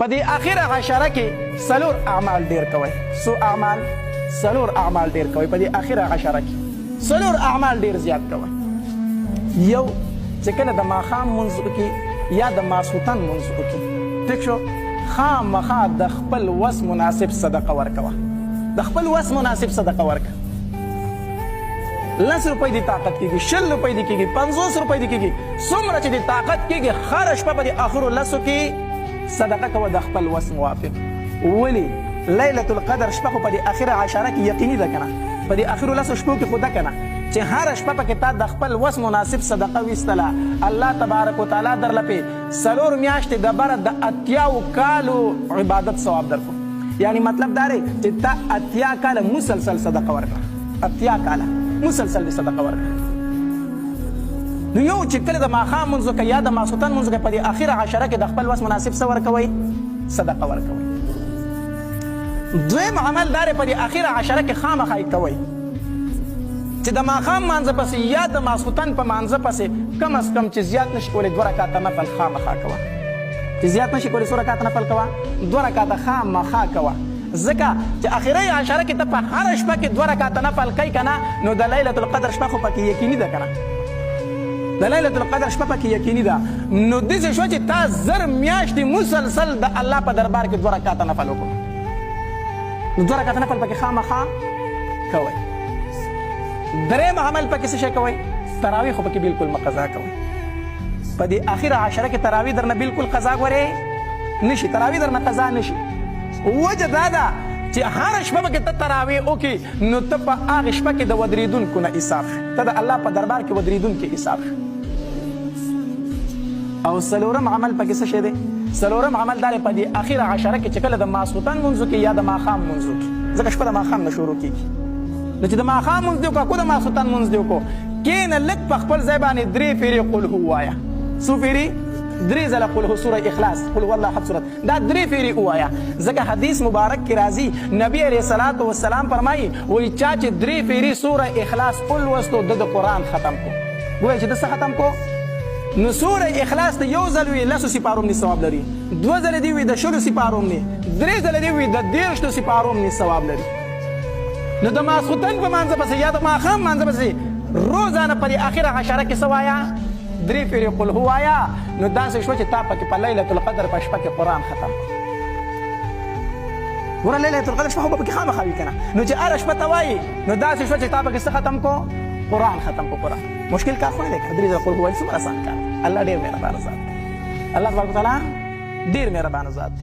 په دې اخره عشره کې څلور اعمال ډېر کوئ. څو اعمال؟ څلور اعمال ډېر کوئ په دې اخره عشره کې. څلور اعمال ډېر زیات کوئ. یو چې کله د ماښام لمونځ وکړي یا د ماسخوتن لمونځ وکړي، ټیک شو، خامخا د خپل وس مناسب صدقه ورکوه. د خپل وس مناسب صدقه ورکوه. 10 روپۍ د طاقت کېږي، 20 روپۍ د کېږي، 50 روپۍ د کېږي، څومره چې د طاقت کېږي هره شپه په د آخرو 10 کې صدقه کوه د خپل وس موافق. ولې لیلة القدر شپه خو په د اخره عشره کې یقیني ده که نه؟ په د اخرو 10 شپو کې خو ده که نه چې هره شپه پکې تا د خپل وس مناسب صدقه ویستله، الله تبارک وتعالی درله پې 4 میاشتې دبره د 80 کالو عبادت ثواب درکړو. یعنی مطلب دا دی چې تا 80 کاله مسلسل صدقه ورکړه، 80 کاله مسلسل دې صدقه ورکړه. نو یو چې کله د ماښام لمونځ وکړئ یا د ماسخوتن لمونځ وکړئ، په دې اخره عشره کې د خپل وس مناسب څه ورکوئ؟ صدقه ورکوئ. دویم عمل دا دی په دې اخره عشره کې خامخا یې کوئ چې د ماښام مانځه پسې یا د ماسخوتن په مانځه پسې کم از کم چې زیات نشي کولی 2 رکاته نفل خامخا کوه. چې زیات نشي کولی 2 رکاته نفل کوه، 2 رکاته خامخا کوه. ځکه چې اخري عشره کې ته په هره شپه کې 2 رکاته نفل کوي که نه، نو د لیلة القدر شپه خو پکې یقیني ده که نه؟ د لیلة القدر شپه پکې یقیني ده. نو داسې شوه چې تا 1000 میاشتې مسلسل د الله په دربار کې 2 رکاته نفل وکړو. نو 2 رکاته نفل پکې خامخا کوئ. دریم عمل پکې څه شی کوئ؟ تراویح خو پکې بلکل مه قضا کوئ. په دې اخره عشره کې تراویح درنه بلکل قضا ګورې نشي، تراویح درنه قضا نشي. وجه دا ده چې هره شپه پکې ته تراویح وکړي، نو ته په هغې شپه کې د ودرېدونکو نه حساب شي، ته د الله په دربار کې ودرېدونکي حساب شي. او څلورم عمل پکې څه شی دی؟ څلورم عمل دا دی په دې اخره عشره کې چې کله د ماسخوتن لمونځ وکړي یا د ماښام لمونځ وکړي، ځکه شپه د ماښام نه شروع کېږي. نو چې د ماښام لمونځ دې وکړه، کو د ماسخوتن لمونځ دې وکړو، کښېنه لږ په خپل ځای باندې 3 پیرې قل هو ووایه. څو پیرې؟ 3 ځله قل هو سوره اخلاص، قل هو الله احد سورت، دا 3 پیرې ووایه. ځکه حدیث مبارک کې راځي، نبی علیه الصلاة والسلام فرمایي وایي چا چې 3 پیرې سوره اخلاص ولوستو د قرآن ختم کو. وایي چې د څه ختم کو؟ نو سوره اخلاص ته یو ځل وي 10 سپارومنې ثواب لري، 2 ځله دې وي د 10 سپارومنې، 3 ځله دې وي د 13 سپارومنې ثواب لري. نو د ماسخوتن په مانځه پسې یا د ماښام مانځه پسې روزانه په دې اخره عشره کې څه وایه؟ 3 پیرې قل هو وایه. نو داسې شوه چې تا پکې په لیلة القدر په شپه کې قرآن ختم کړو. ګوره لیلة القدر شپه خو به پکې خامخا وي که نه؟ نو چې هره شپه ته وایي، نو داسې شوه چې تا پکې څه ختم کړو؟ قرآن ختم کړو. قرآن مشکل کار خو نه دی که 3 ځله قل هو ویل څومره اسان کار دی. الله ډېر مهربانه ذات دی. الله تبارک وتعالی ډېر مهربانه ذات دی.